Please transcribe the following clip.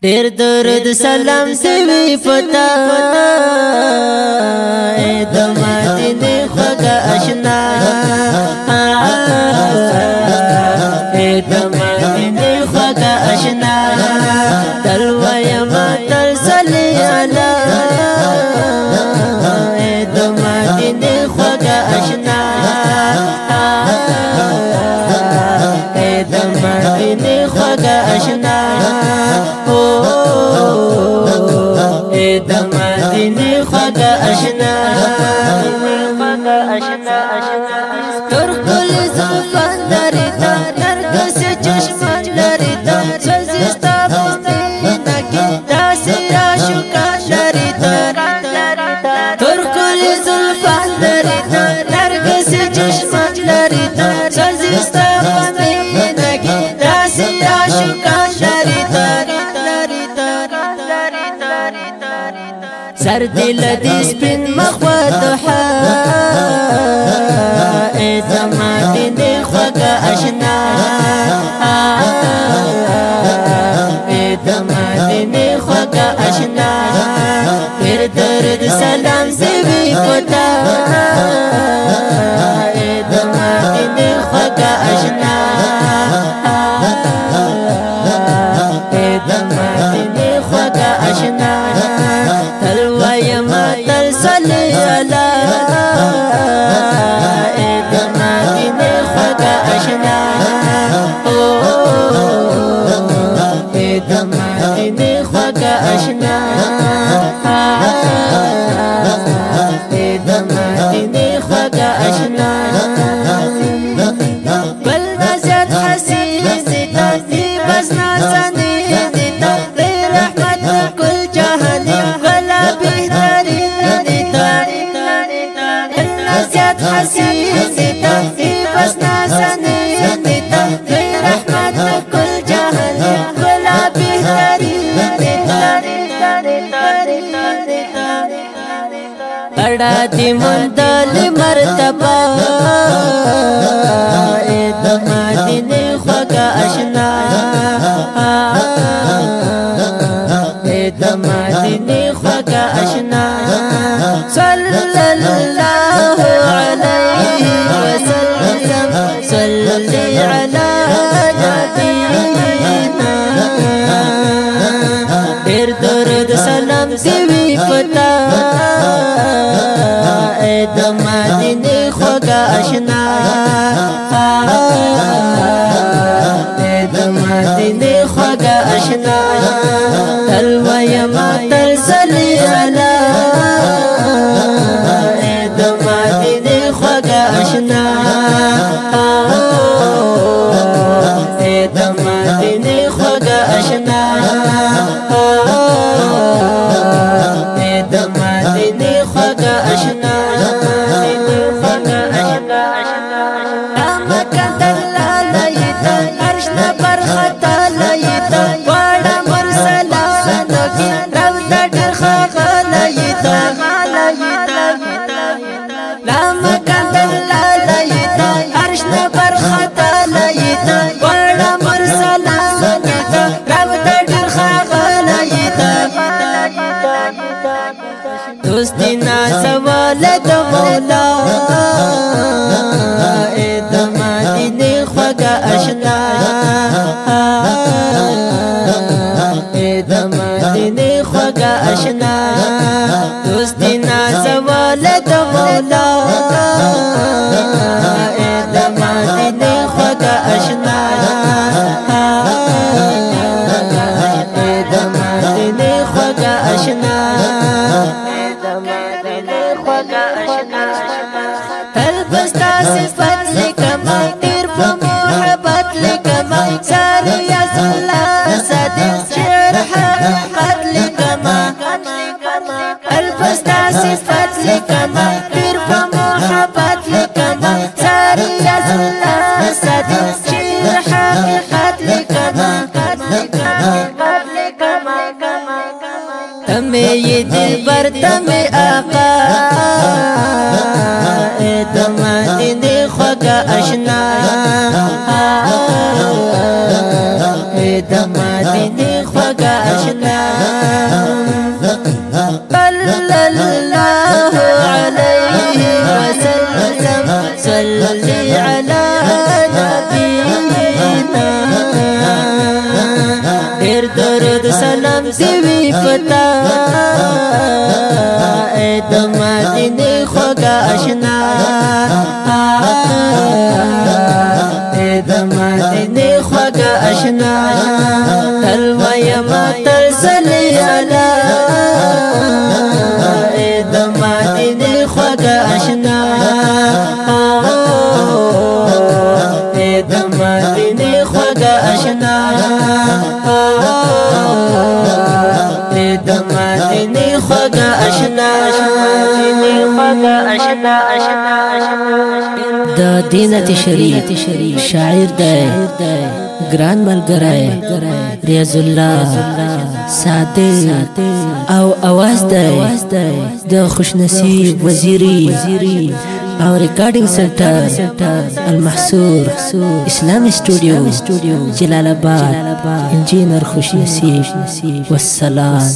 ډېر درود سلام دی پتا د مدینه خوږه آشنا د مدینه خوږه آشنا تل وایم تل صلی علی د مدینه خوږه آشنا د مدینه خوږه آشنا د مدینه خوږه آشنا تر کل زلفان لري تا نرګس چشمه لري تا سزستا مدینه کې داسې عاشقه لري تا تر کل زلفان لري تا نرګس چشمه لري تا سزستا مدینه کې داسې عاشقه لري تا سر دل دې سپین مخوت ها د مدینه خوږه آشنا د مدینه خوږه آشنا ډېر درود سلام دی پتا د مدینه خوږه آشنا د مدینه خوږه آشنا تل وایم تل صلی علی د مدینه خوږه آشنا د مدینه خوږه آشنا د مدینه خوږه آشنا بل نزد حسین دې بس نازنې دې رحمت کل جهان ولا بهترین دې نزد حسین دې بس نازنې دې رحمت کل جهان ولا بهترین دې اڑا دی مندل مرتبہ د مدینه خوږه آشنا د مدینه خوږه آشنا صلی الله علیه وسلم صلی علی نبینا ډېر درود سلام دی پتا د مدینه خوږه آشنا د مدینه خوږه آشنا تل وایم تل صلی علی د مدینه خوږه آشنا د مدینه خوږه آشنا د مدینه خوږه آشنا دوستی نازوال د مولا د مدینه خوږه آشنا د مدینه خوږه آشنا دوستی نازوال د مولا د مدینه خوږه آشنا د مدینه خوږه آشنا تل بستا صفت لکما تیر په محبت لکما ساری الله صادق شعر حقیقت لکما تل بستا صفت لکما تیر په محبت لکما ساری الله صادق شعر حقیقت لکما تمہیں یہ دلبر تمہیں آقا د مدینه خوږه آشنا د مدینه خوږه آشنا صلى الله عليه وسلم صلي على نبينا ډېر درود سلام دی پتا اے د مدینه خوږه آشنا اے د مدینه خوږه آشنا تل ویما تر صلی علی اے د مدینه خوږه آشنا اے د مدینه خوږه آشنا اے د مدینه خوږه آشنا د دینت شریف شاعر دی ګران ملګری ریاض الله صادق او اواز دی د خوش نصیب وزیری او ریکارډینګ سنټر المحصور اسلام اسټوډیو جلال آباد انجینر خوش نصیب والسلام